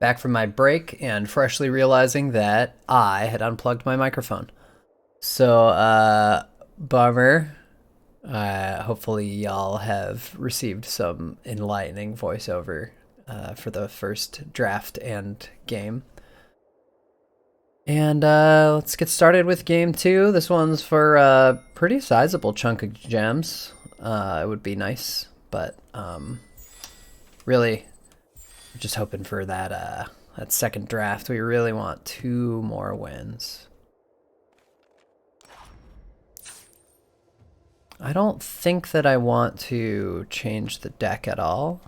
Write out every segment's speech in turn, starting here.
Back from my break and freshly realizing that I had unplugged my microphone. So, bummer. Hopefully y'all have received some enlightening voiceover for the first draft and game. And let's get started with game 2. This one's for a pretty sizable chunk of gems. It would be nice, but really just hoping for that second draft. We really want 2 more wins. I don't think that I want to change the deck at all.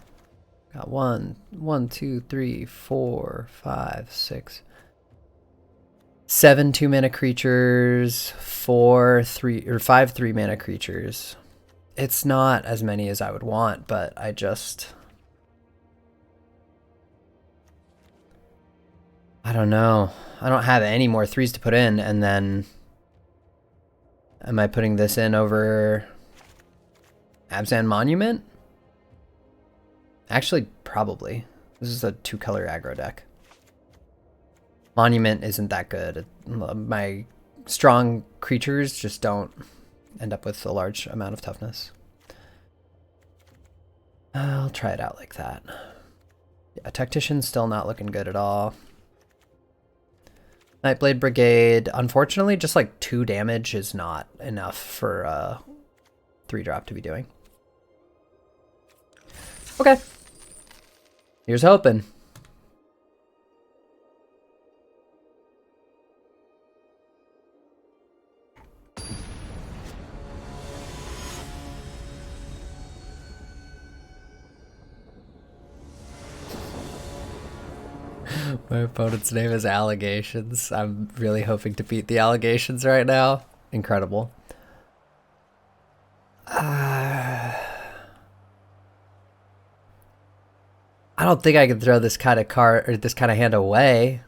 Got 1, 2, 3, 4, 5, 6, 7 2-mana creatures, 4 3 or 5 3-mana creatures. It's not as many as I would want, but I don't know. I don't have any more 3s to put in, and then am I putting this in over Abzan Monument? Actually, probably. This is a 2-color aggro deck. Monument isn't that good. My strong creatures just don't end up with a large amount of toughness. I'll try it out like that. Yeah, Tactician's still not looking good at all. Nightblade Brigade, unfortunately, just like 2 damage is not enough for a 3-drop to be doing. Okay. Here's hoping. My opponent's name is Allegations. I'm really hoping to beat the Allegations right now. Incredible. I don't think I can throw this kind of card or this kind of hand away.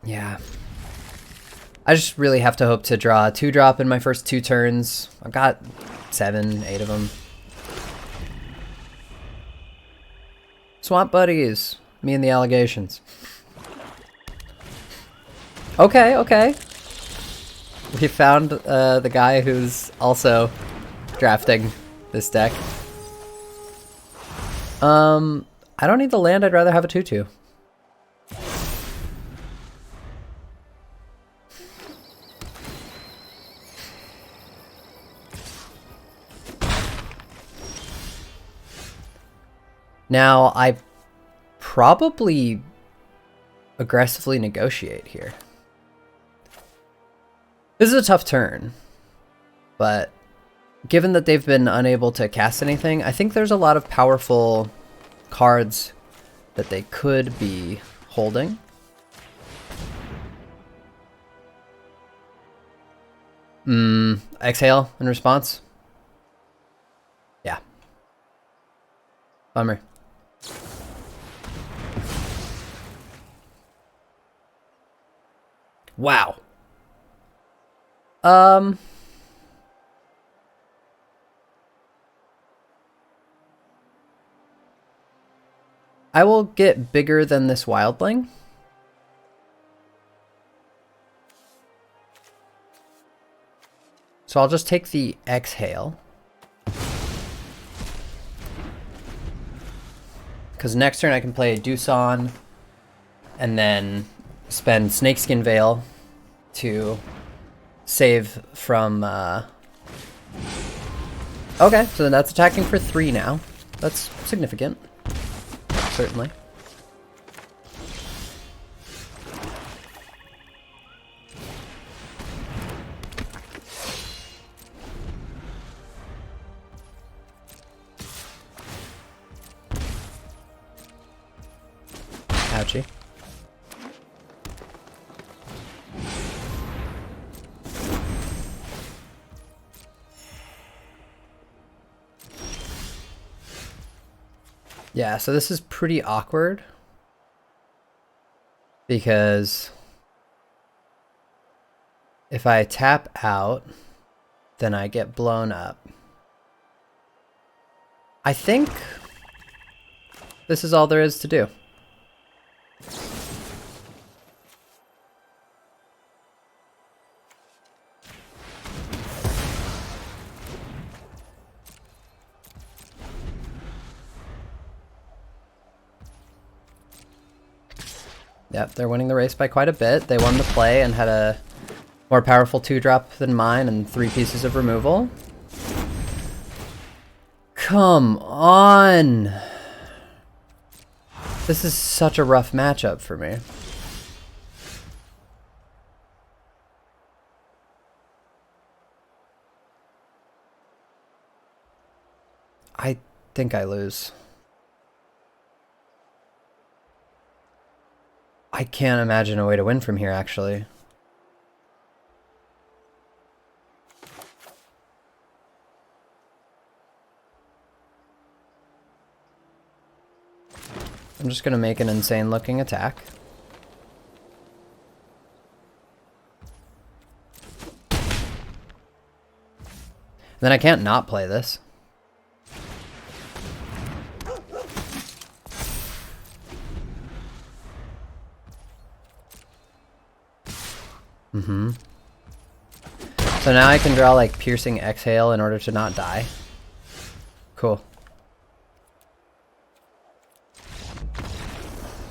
Yeah. I just really have to hope to draw a 2-drop in my first 2 turns. I've got 7, 8 of them. Swamp buddies. Me and the Allegations. Okay, okay. We found the guy who's also drafting this deck. I don't need the land. I'd rather have a 2/2. Now, I probably aggressively negotiate here. This is a tough turn, but given that they've been unable to cast anything, I think there's a lot of powerful cards that they could be holding. Exhale in response? Yeah. Bummer. Wow. I will get bigger than this wildling. So I'll just take the exhale. Because next turn I can play Doosan and then spend Snakeskin Veil to save from... Okay, so then that's attacking for 3 now. That's significant. Certainly. Ouchie. Yeah, so this is pretty awkward because If I tap out, then I get blown up. I think this is all there is to do. Yep, they're winning the race by quite a bit. They won the play and had a more powerful 2-drop than mine and 3 pieces of removal. Come on! This is such a rough matchup for me. I think I lose. I can't imagine a way to win from here, actually. I'm just gonna make an insane looking attack. Then I can't not play this. So now I can draw like Piercing Exhale in order to not die. Cool.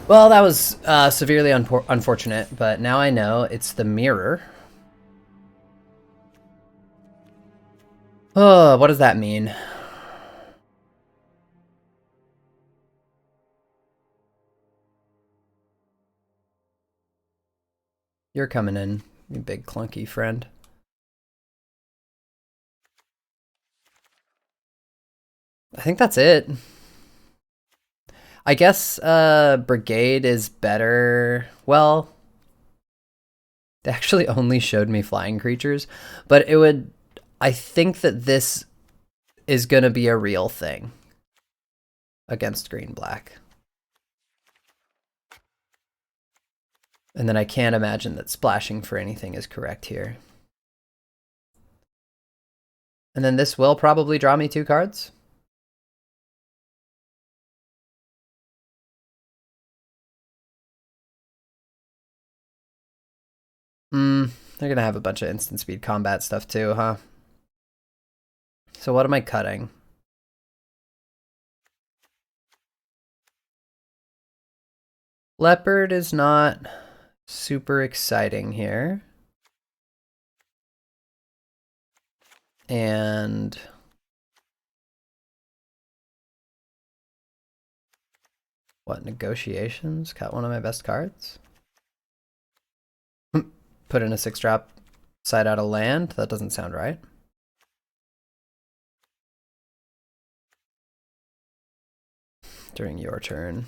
Well, that was severely unfortunate, but now I know it's the mirror. Oh, what does that mean? You're coming in, you big clunky friend. I think that's it. I guess Brigade is better. Well, they actually only showed me flying creatures, but it would... I think that this is gonna be a real thing against green-black. And then I can't imagine that splashing for anything is correct here. And then this will probably draw me 2 cards. They're gonna have a bunch of instant speed combat stuff too, huh? So what am I cutting? Leopard is not super exciting here. And what, negotiations? Cut one of my best cards? Put in a 6-drop, side out a land? That doesn't sound right. During your turn.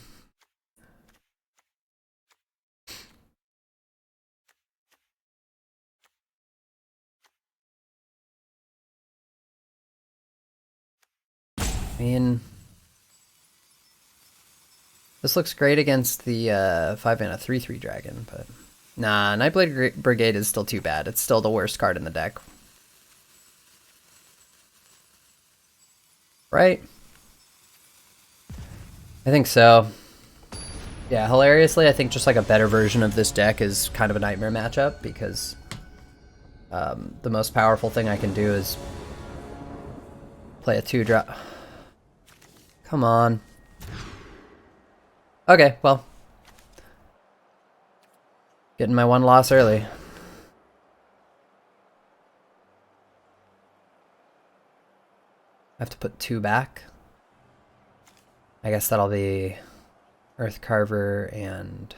I mean, this looks great against the 5-mana 3/3 dragon, but nah, Nightblade Brigade is still too bad. It's still the worst card in the deck. Right? I think so. Yeah, hilariously, I think just like a better version of this deck is kind of a nightmare matchup because the most powerful thing I can do is play a 2-drop. Come on. Okay, well. Getting my 1 loss early. I have to put 2 back. I guess that'll be Earth Carver and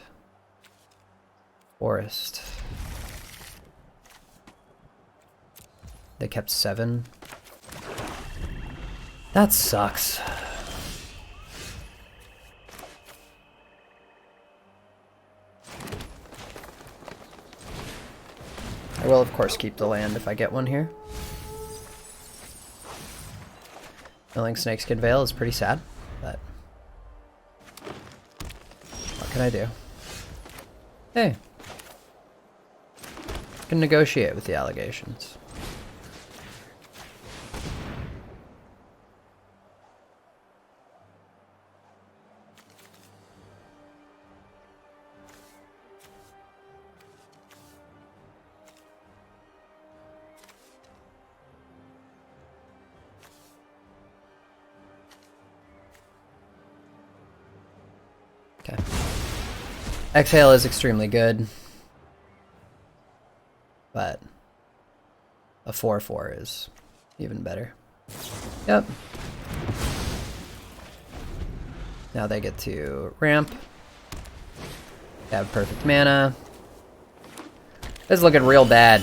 Forest. They kept 7. That sucks. I will, of course, keep the land if I get one here. Milling Snakeskin Veil is pretty sad, but what can I do? Hey. can negotiate with the allegations. Okay. Exhale is extremely good, but a 4/4 is even better. Yep. Now they get to ramp. They have perfect mana. This is looking real bad.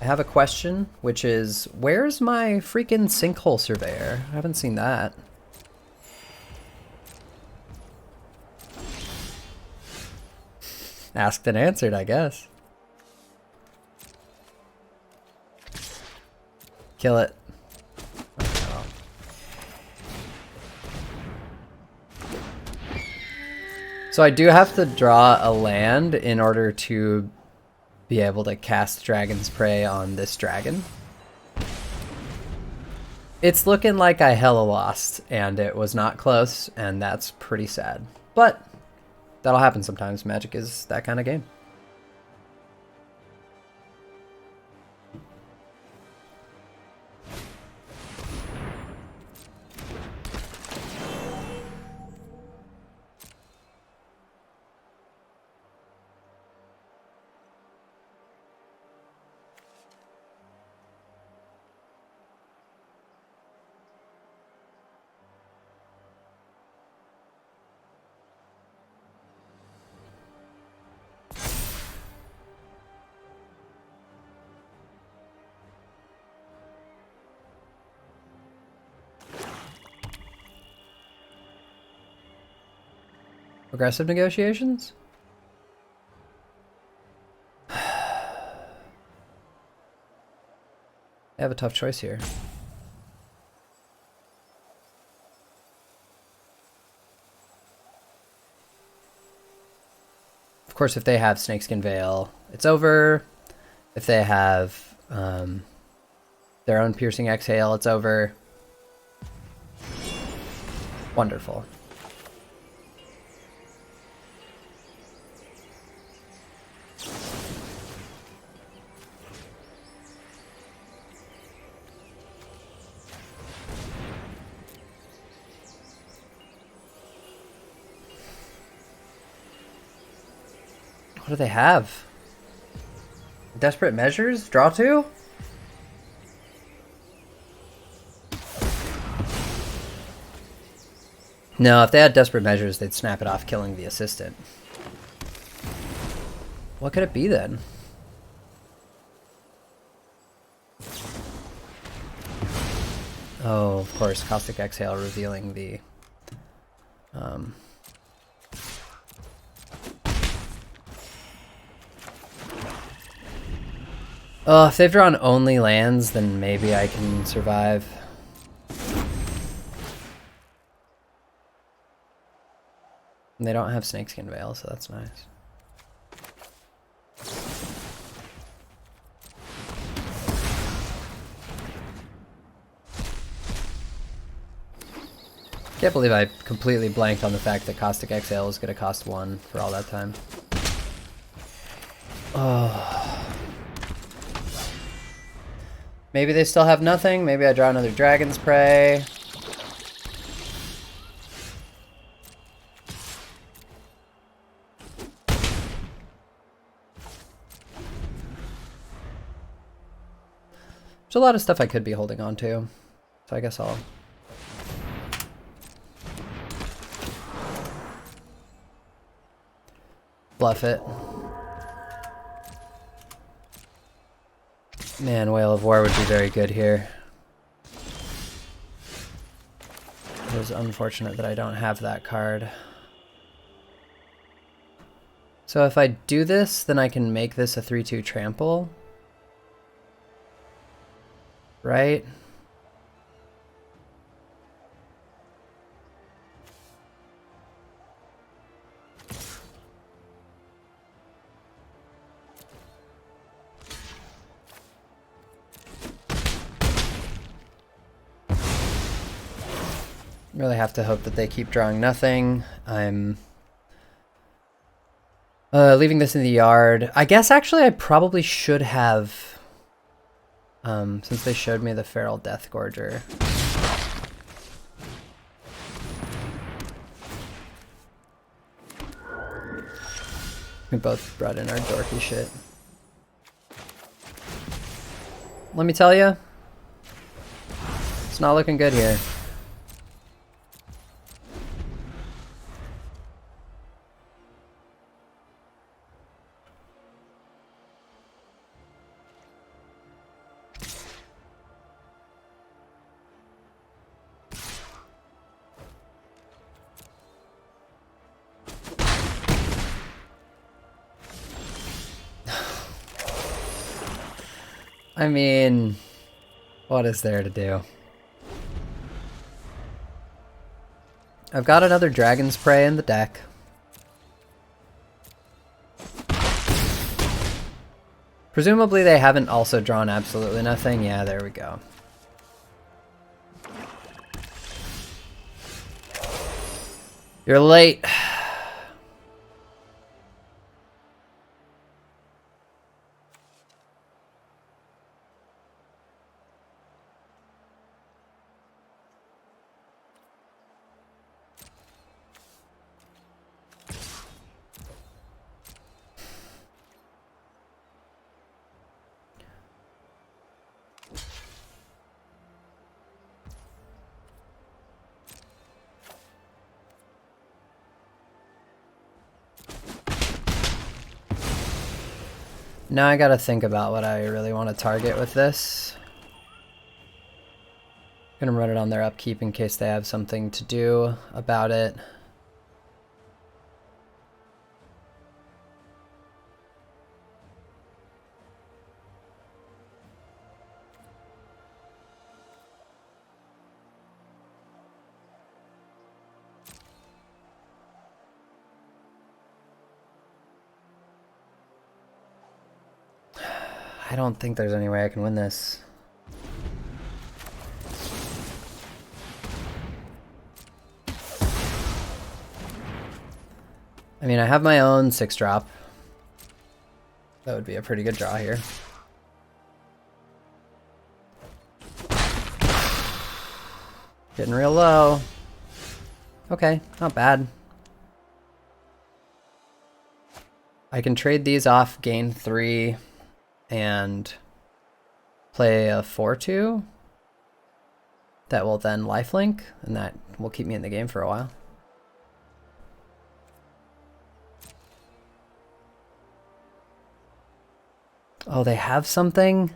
I have a question, which is, where's my freaking sinkhole surveyor? I haven't seen that. Asked and answered, I guess. Kill it. Oh. So I do have to draw a land in order to be able to cast Dragon's Prey on this dragon. It's looking like I hella lost, and it was not close, and that's pretty sad. But that'll happen sometimes. Magic is that kind of game. Aggressive negotiations? I have a tough choice here. Of course, if they have Snakeskin Veil, it's over. If they have their own Piercing Exhale, it's over. Wonderful. What do they have? Desperate Measures? Draw 2? No, if they had Desperate Measures, they'd snap it off, killing the assistant. What could it be then? Oh, of course, Caustic Exhale revealing the... Oh, if they've drawn only lands, then maybe I can survive. And they don't have Snakeskin Veil, so that's nice. Can't believe I completely blanked on the fact that Caustic Exhale was going to cost 1 for all that time. Oh. Maybe they still have nothing. Maybe I draw another Dragon's Prey. There's a lot of stuff I could be holding on to. So I guess I'll... bluff it. Man, Whale of War would be very good here. It is unfortunate that I don't have that card. So if I do this, then I can make this a 3/2 trample. Right? Really have to hope that they keep drawing nothing. I'm leaving this in the yard. I guess actually I probably should have, since they showed me the Feral Death Gorger. We both brought in our dorky shit. Let me tell you, it's not looking good here. I mean, what is there to do? I've got another Dragon's Prey in the deck. Presumably they haven't also drawn absolutely nothing. Yeah, there we go. You're late. Now I gotta think about what I really want to target with this. Gonna run it on their upkeep in case they have something to do about it. I don't think there's any way I can win this. I mean, I have my own 6-drop. That would be a pretty good draw here. Getting real low. Okay, not bad. I can trade these off, gain 3, and play a 4/2. That will then lifelink, and that will keep me in the game for a while. Oh, they have something?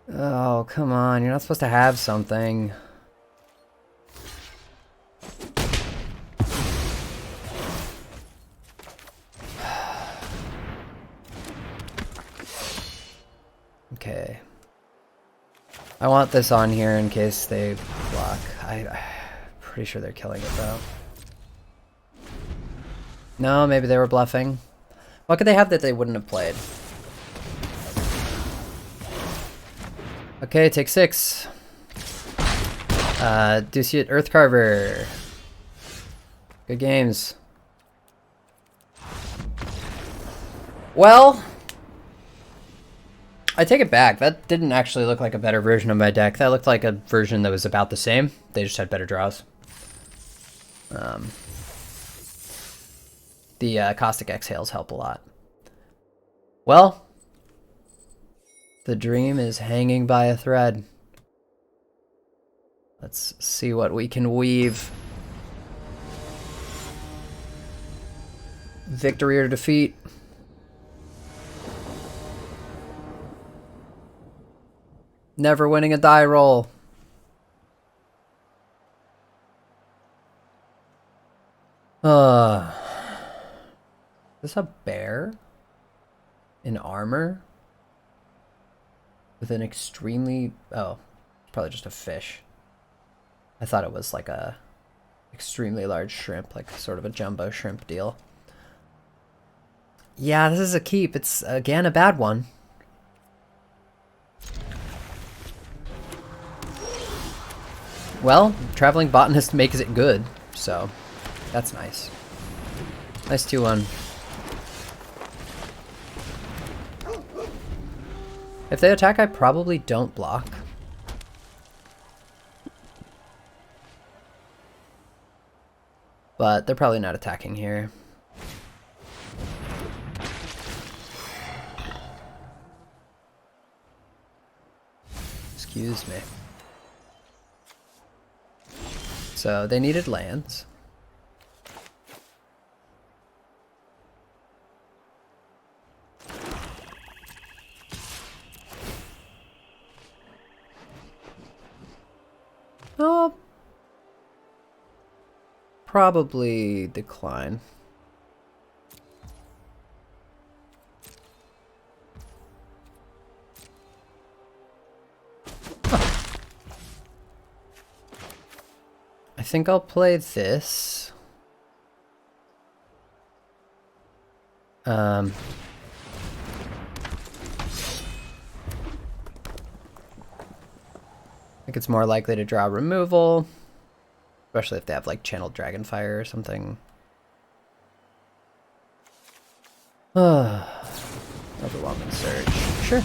Oh, come on. You're not supposed to have something. Okay. I want this on here in case they block. I'm pretty sure they're killing it, though. No, maybe they were bluffing. What could they have that they wouldn't have played? Okay, take 6. Duciate Earthcarver. Good games. Well, I take it back. That didn't actually look like a better version of my deck. That looked like a version that was about the same. They just had better draws. The Caustic Exhales help a lot. Well, the dream is hanging by a thread. Let's see what we can weave. Victory or defeat. Never winning a die roll. Is this a bear? In armor? With an extremely... Oh, probably just a fish. I thought it was like a extremely large shrimp, like sort of a jumbo shrimp deal. Yeah, this is a keep. It's, again, a bad one. Well, Traveling Botanist makes it good, so that's nice. Nice 2-1. If they attack, I probably don't block. But they're probably not attacking here. Excuse me. So they needed lands. Oh, probably decline. I think I'll play this. I think it's more likely to draw removal, especially if they have like Channeled Dragonfire or something. Overwhelming Surge. Sure.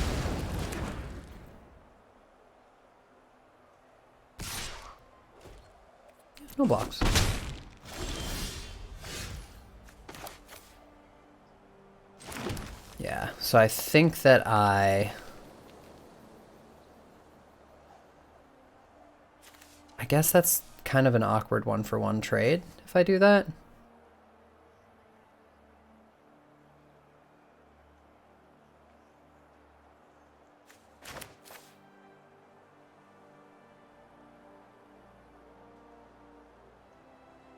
No blocks. Yeah, so I think that I guess that's kind of an awkward 1-for-1 trade if I do that.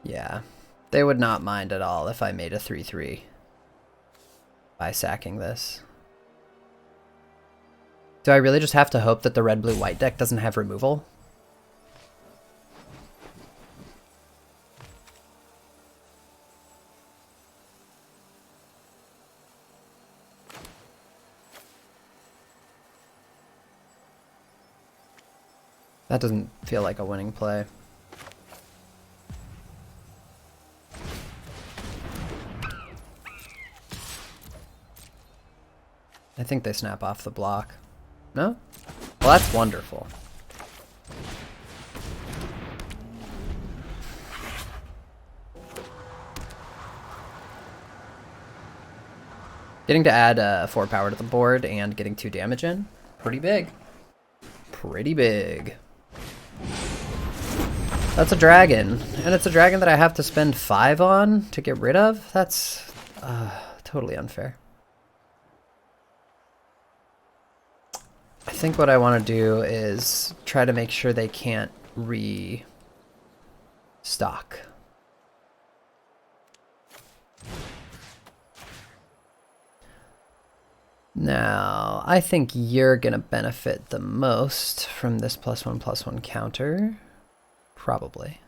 Yeah, they would not mind at all if I made a 3-3 by sacking this. Do I really just have to hope that the red-blue-white deck doesn't have removal? That doesn't feel like a winning play. I think they snap off the block. No? Well, that's wonderful. Getting to add 4 power to the board and getting 2 damage in, pretty big. Pretty big. That's a dragon, and it's a dragon that I have to spend 5 on to get rid of? That's totally unfair. I think what I want to do is try to make sure they can't restock. Now, I think you're going to benefit the most from this +1/+1 counter. Probably.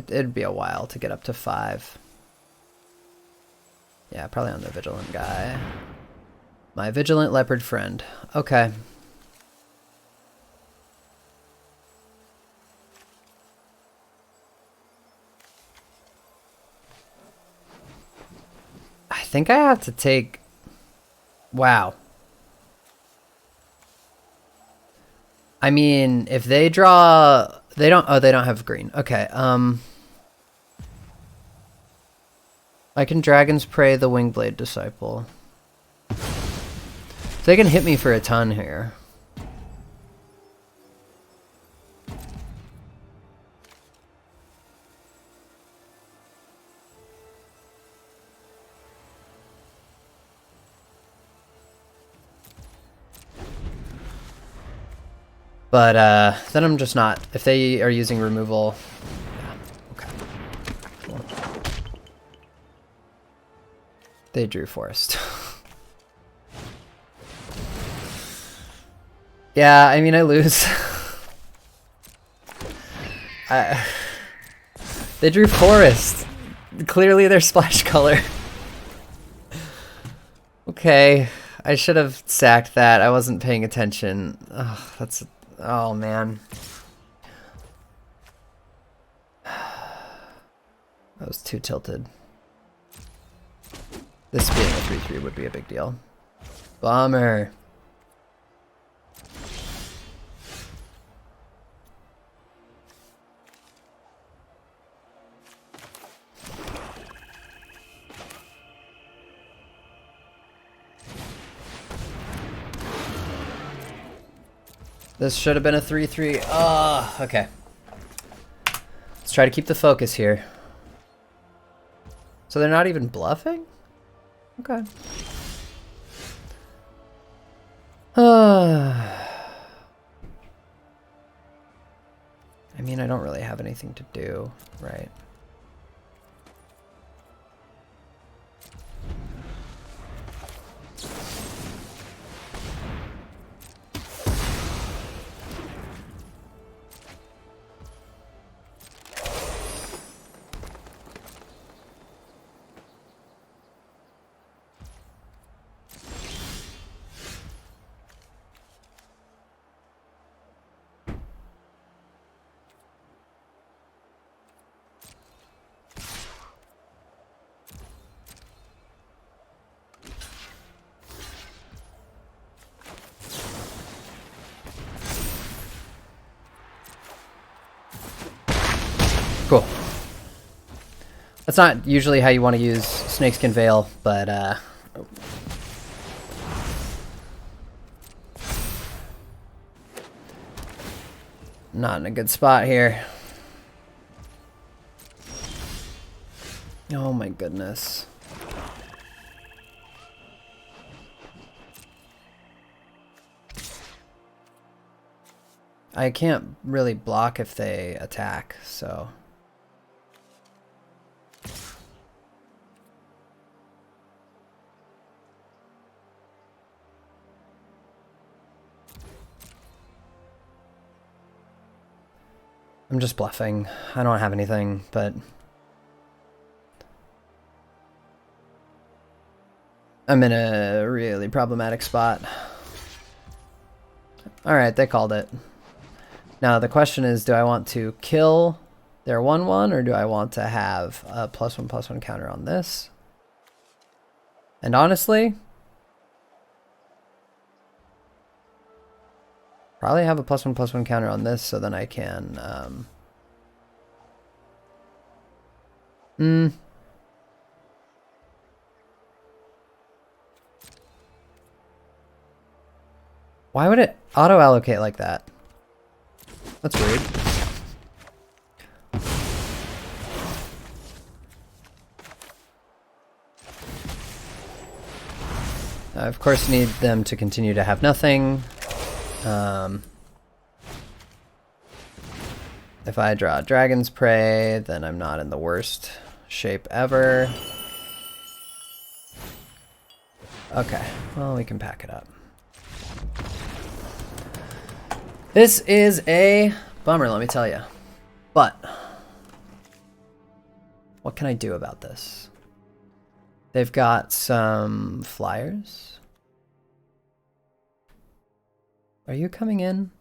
It'd be a while to get up to 5. Yeah, probably on the Vigilant guy. My Vigilant Leopard friend. Okay. I think I have to take... Wow. I mean, if they draw... They don't... Oh, they don't have green. Okay, I can Dragon's Prey the Wingblade Disciple. They can hit me for a ton here. But then I'm just not. If they are using removal, yeah, okay. Cool. They drew Forest. Yeah, I mean I lose. They drew Forest. clearly their splash color. Okay, I should have sacked that. I wasn't paying attention. Oh, that's... Oh, man. I was too tilted. This being a 3-3 would be a big deal. Bummer. This should have been a 3-3. Oh, okay. Let's try to keep the focus here. So they're not even bluffing? Okay. I mean, I don't really have anything to do, right? Cool. That's not usually how you want to use Snakeskin Veil, but not in a good spot here. Oh my goodness. I can't really block if they attack, so... I'm just bluffing. I don't have anything, but... I'm in a really problematic spot. Alright, they called it. Now the question is, do I want to kill their 1/1 or do I want to have a +1/+1 counter on this? And honestly, probably have a +1/+1 counter on this so then I can why would it auto-allocate like that? That's weird. I of course need them to continue to have nothing. If I draw Dragon's Prey, then I'm not in the worst shape ever. Okay, well, we can pack it up. This is a bummer, let me tell you. But what can I do about this? They've got some flyers. Are you coming in?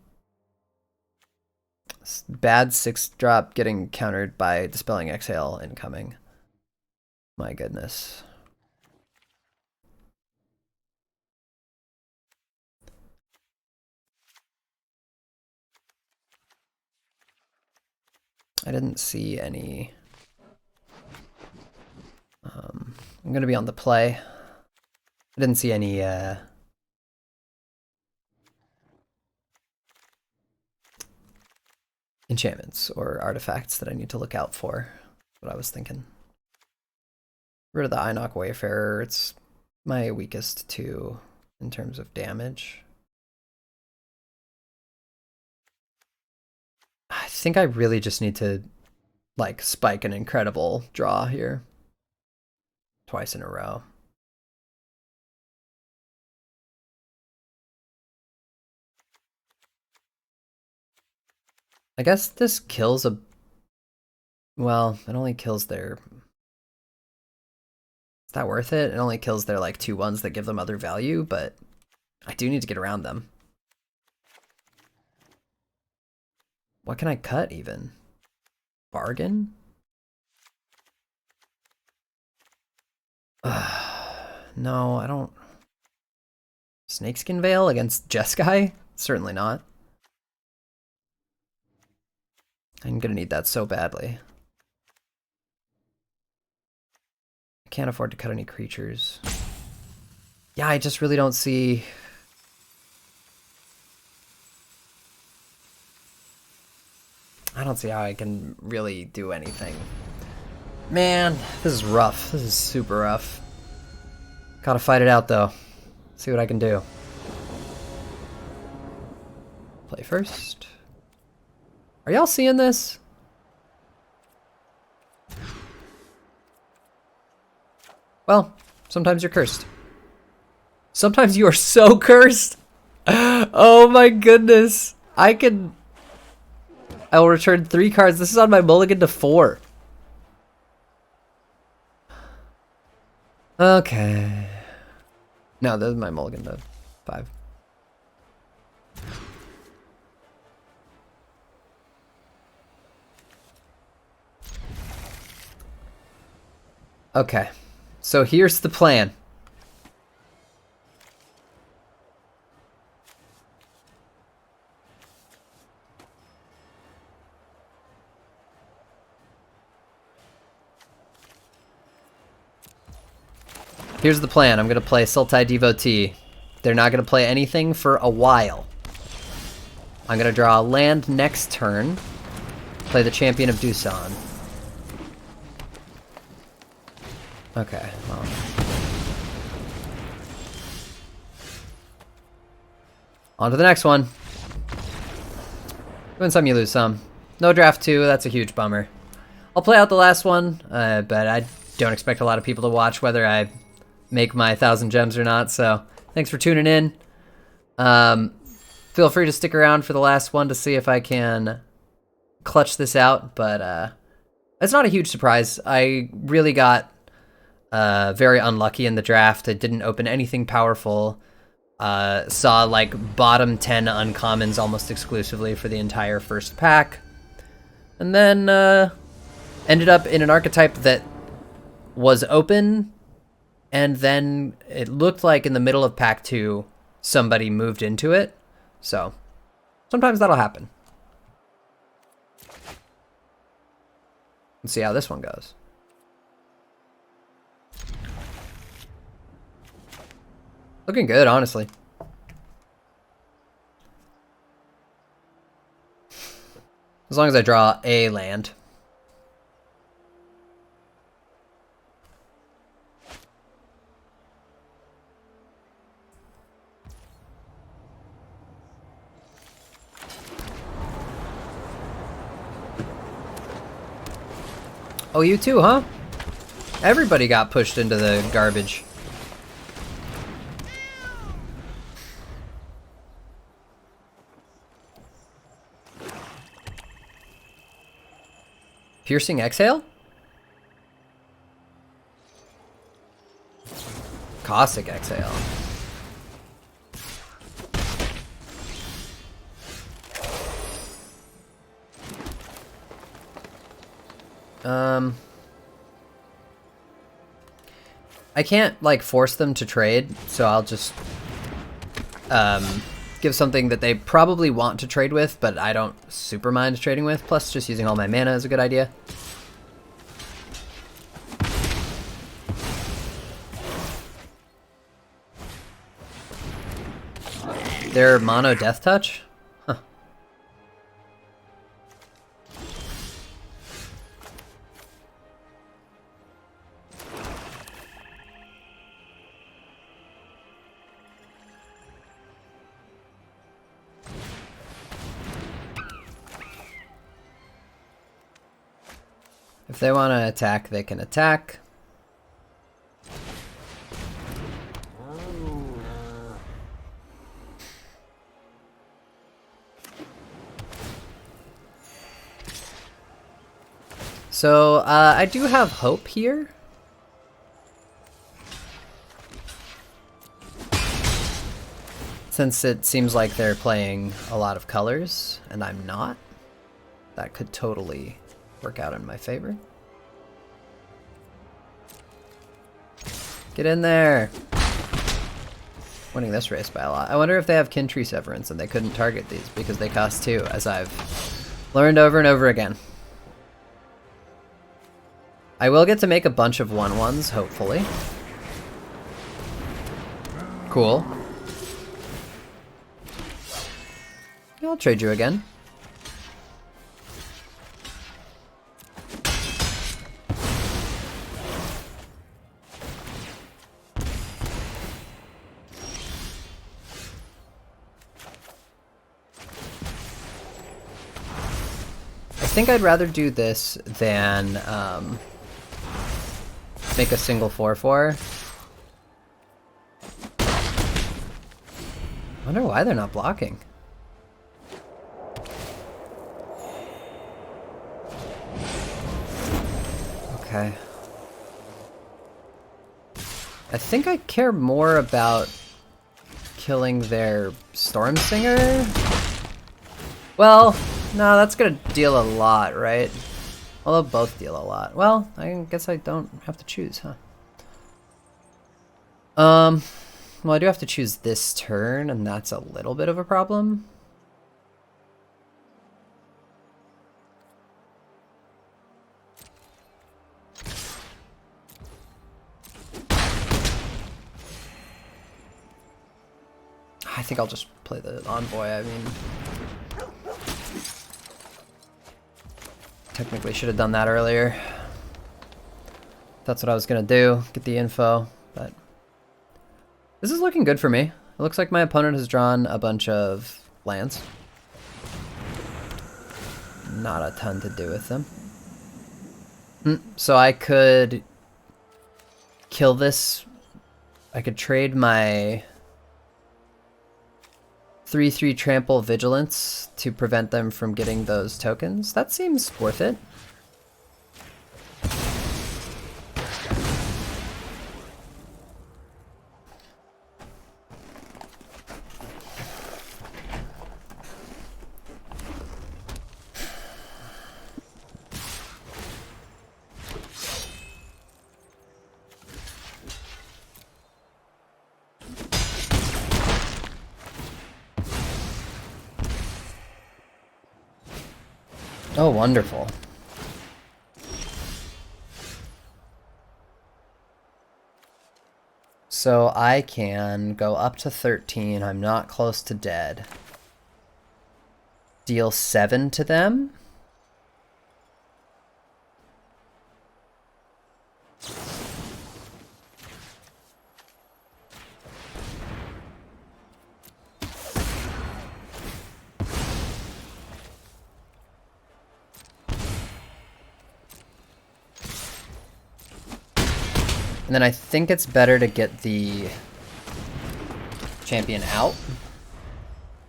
Bad 6-drop getting countered by Dispelling Exhale incoming. My goodness. I didn't see any. I'm going to be on the play. I didn't see any enchantments or artifacts that I need to look out for. What I was thinking. Rid of the Inoc Wayfarer. It's my weakest two in terms of damage. I think I really just need to like spike an incredible draw here. Twice in a row. I guess this kills a... Well, it only kills their that worth it? It only kills their like 2/1s that give them other value, but I do need to get around them. What can I cut even? Bargain? No, I don't. Snakeskin Veil against Jeskai? Certainly not. I'm gonna need that so badly. I can't afford to cut any creatures. Yeah, I just really don't see... I don't see how I can really do anything. Man, this is rough. This is super rough. Gotta fight it out, though. See what I can do. Play first. Are y'all seeing this? Well, sometimes you're cursed. Sometimes you are so cursed. Oh my goodness. I will return 3 cards. This is on my mulligan to 4. Okay. No, this is my mulligan to 5. Okay. So here's the plan. Here's the plan. I'm going to play Sultai Devotee. They're not going to play anything for a while. I'm going to draw a land next turn. Play the Champion of Doosan. Okay, well. On to the next one. Win some, you lose some. No draft 2, that's a huge bummer. I'll play out the last one, but I don't expect a lot of people to watch whether I make my 1,000 gems or not, so thanks for tuning in. Feel free to stick around for the last one to see if I can clutch this out, but it's not a huge surprise. I really got very unlucky in the draft. I didn't open anything powerful. Saw like bottom 10 uncommons almost exclusively for the entire first pack. And then ended up in an archetype that was open, and then it looked like in the middle of pack 2 somebody moved into it. So sometimes that'll happen. Let's see how this one goes. Looking good, honestly. As long as I draw a land. Oh, you too, huh? Everybody got pushed into the garbage. Piercing Exhale? Caustic Exhale. I can't, like, force them to trade, so I'll just, give something that they probably want to trade with, but I don't super mind trading with, plus just using all my mana is a good idea. They're mono Death Touch? Huh. If they want to attack, they can attack. So, I do have hope here. Since it seems like they're playing a lot of colors, and I'm not, that could totally work out in my favor. Get in there! Winning this race by a lot. I wonder if they have kin tree severance and they couldn't target these because they cost 2, as I've learned over and over again. I will get to make a bunch of 1/1s, hopefully. Cool. I'll trade you again. I think I'd rather do this than make a single 4/4. I wonder why they're not blocking. Okay. I think I care more about killing their Storm Singer. Well, no, that's gonna deal a lot, right? Well, they'll both deal a lot. Well, I guess I don't have to choose, huh? Well, I do have to choose this turn, and that's a little bit of a problem. I think I'll just play the Envoy, I mean... Technically should have done that earlier. That's what I was gonna do, get the info, but... This is looking good for me. It looks like my opponent has drawn a bunch of lands. Not a ton to do with them. So I could kill this. I could trade my 3/3 trample vigilance to prevent them from getting those tokens. That seems worth it. Oh, wonderful. So I can go up to 13. I'm not close to dead. Deal 7 to them. And then I think it's better to get the champion out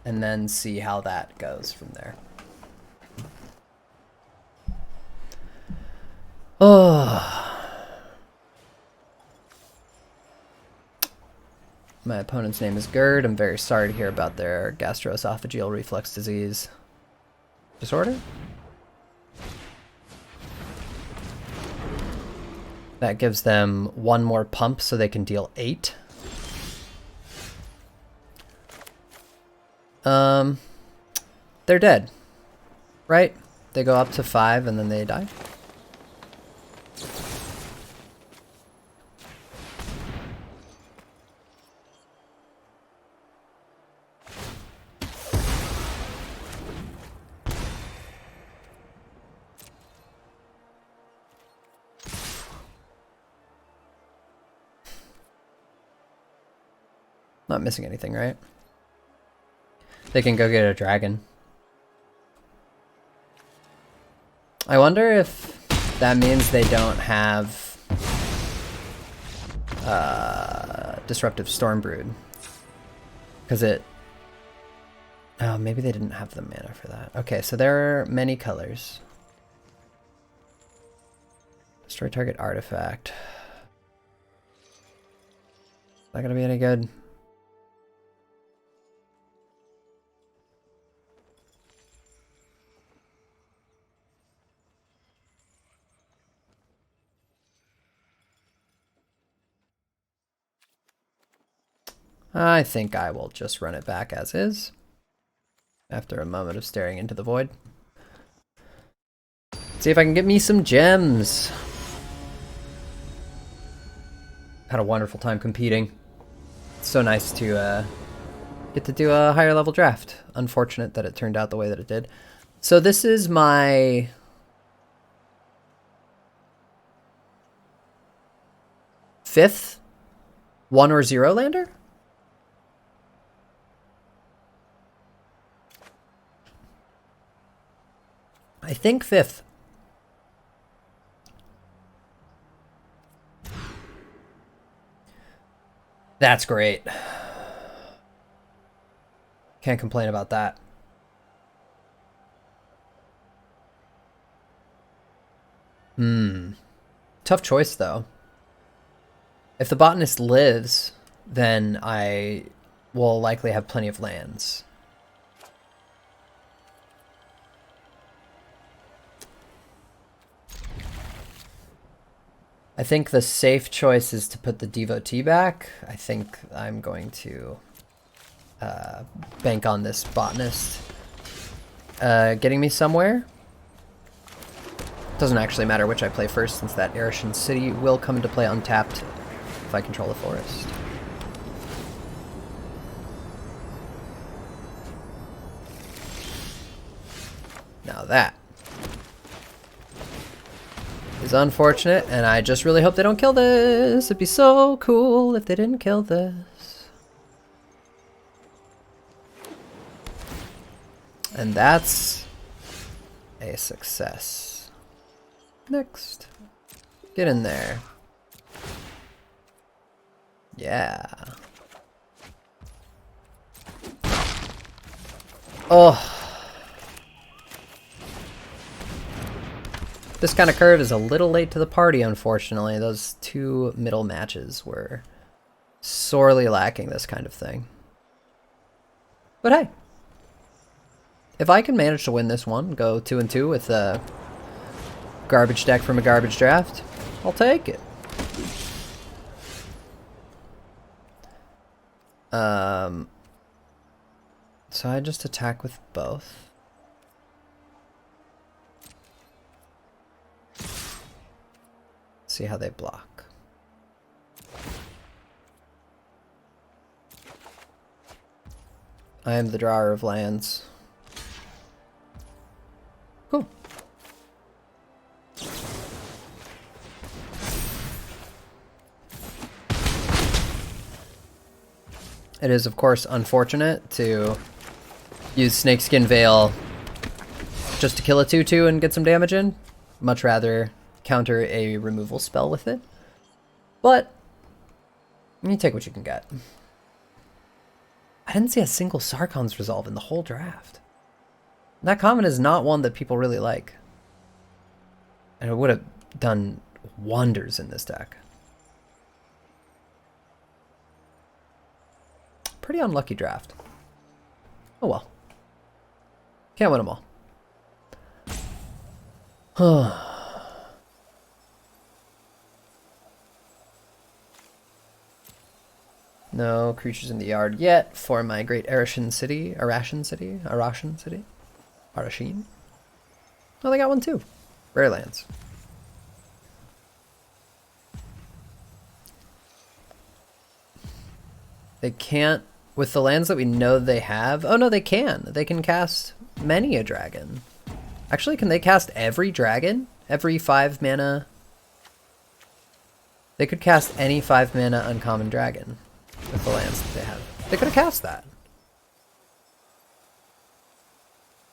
and then see how that goes from there. Oh. My opponent's name is Gerd. I'm very sorry to hear about their gastroesophageal reflux disease disorder. That gives them 1 more pump so they can deal 8. They're dead, right? They go up to 5 and then they die. Not missing anything, right? They can go get a dragon. I wonder if that means they don't have Disruptive Stormbrood. Because it... Oh, maybe they didn't have the mana for that. Okay, so there are many colors. Destroy target artifact. Not gonna be any good. I think I will just run it back as is after a moment of staring into the void. See if I can get me some gems. Had a wonderful time competing. It's so nice to get to do a higher level draft. Unfortunate that it turned out the way that it did. So this is my fifth 1 or 0 lander? I think fifth. That's great. Can't complain about that. Tough choice, though. If the botanist lives, then I will likely have plenty of lands. I think the safe choice is to put the devotee back. I think I'm going to bank on this botanist getting me somewhere. Doesn't actually matter which I play first, since that Arishan City will come into play untapped if I control the forest. Now that is unfortunate, and I just really hope they don't kill this. It'd be so cool if they didn't kill this. And that's a success. Next. Get in there. Yeah. Oh. This kind of curve is a little late to the party, unfortunately. Those two middle matches were sorely lacking this kind of thing. But hey. If I can manage to win this one, go 2-2 with a garbage deck from a garbage draft, I'll take it. So I just attack with both. See how they block. I am the drawer of lands. Cool. It is, of course, unfortunate to use Snakeskin Veil just to kill a 2-2 and get some damage in. Much rather counter a removal spell with it. But you take what you can get. I didn't see a single Sarkhan's Resolve in the whole draft. That common is not one that people really like. And it would have done wonders in this deck. Pretty unlucky draft. Oh well. Can't win them all. No creatures in the yard yet for my great Arashin City. Oh, they got one too. Rare lands. They can't, with the lands that we know they have. Oh no, they can. They can cast many a dragon. Actually, can they cast every dragon? Every 5 mana? They could cast any 5 mana uncommon dragon with the lands that they have. They could have cast that.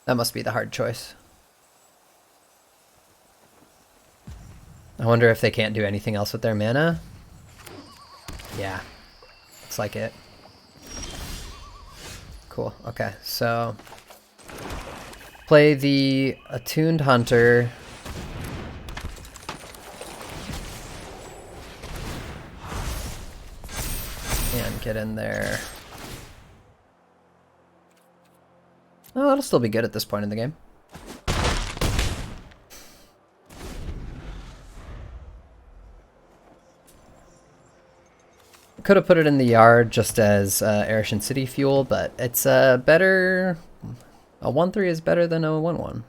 That must be the hard choice. I wonder if they can't do anything else with their mana. Yeah. Looks like it. Cool. Okay, so play the Attuned Hunter. And get in there. Oh, that'll still be good at this point in the game. Could have put it in the yard just as Arishan City fuel, but it's better. A 1/3 is better than a 1/1.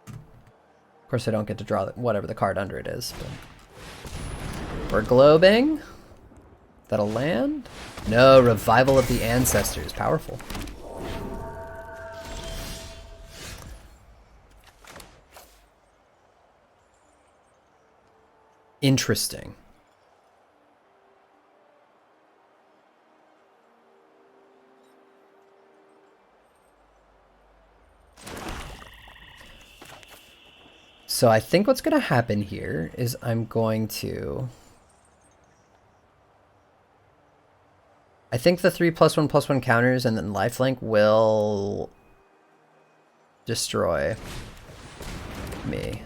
Of course, I don't get to draw whatever the card under it is. But we're globing. That'll land. No, Revival of the Ancestors. Powerful. Interesting. So I think what's going to happen here is I'm going to... I think the 3+1/+1 counters and then lifelink will destroy me.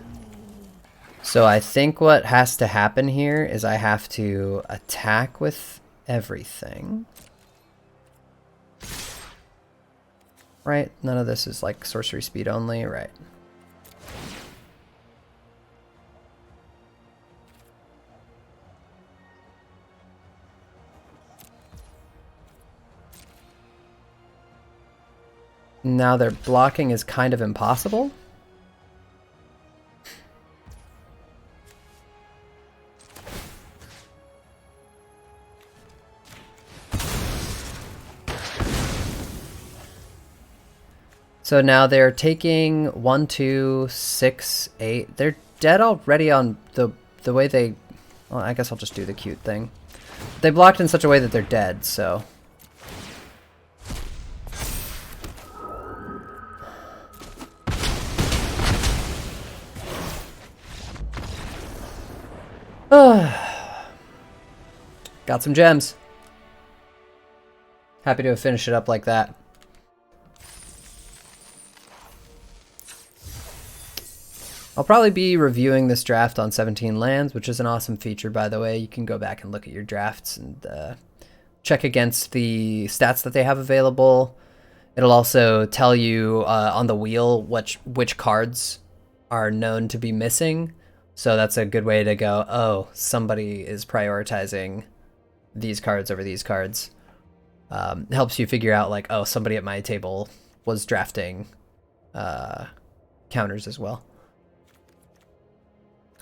So I think what has to happen here is I have to attack with everything. Right? None of this is like sorcery speed only, right? Now their blocking is kind of impossible. So now they're taking 1, 2, 6, 8. They're dead already on the way they... Well, I guess I'll just do the cute thing. They blocked in such a way that they're dead, so... Got some gems. Happy to have finished it up like that. I'll probably be reviewing this draft on 17 lands, which is an awesome feature, by the way. You can go back and look at your drafts and check against the stats that they have available. It'll also tell you on the wheel which cards are known to be missing. So that's a good way to go, oh, somebody is prioritizing these cards over these cards. Helps you figure out like, oh, somebody at my table was drafting counters as well.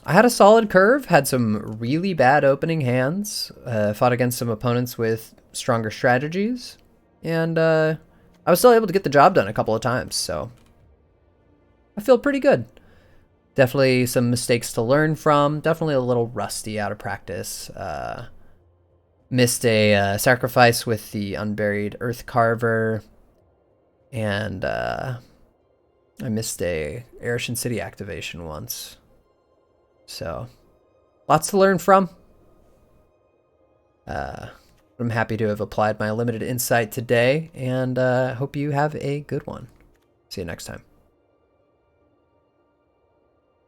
I had a solid curve, had some really bad opening hands, fought against some opponents with stronger strategies, and I was still able to get the job done a couple of times, so I feel pretty good. Definitely some mistakes to learn from, definitely a little rusty out of practice. Missed a sacrifice with the Unburied Earth Carver, and I missed a Arishan City activation once. So, lots to learn from. I'm happy to have applied my limited insight today, and hope you have a good one. See you next time.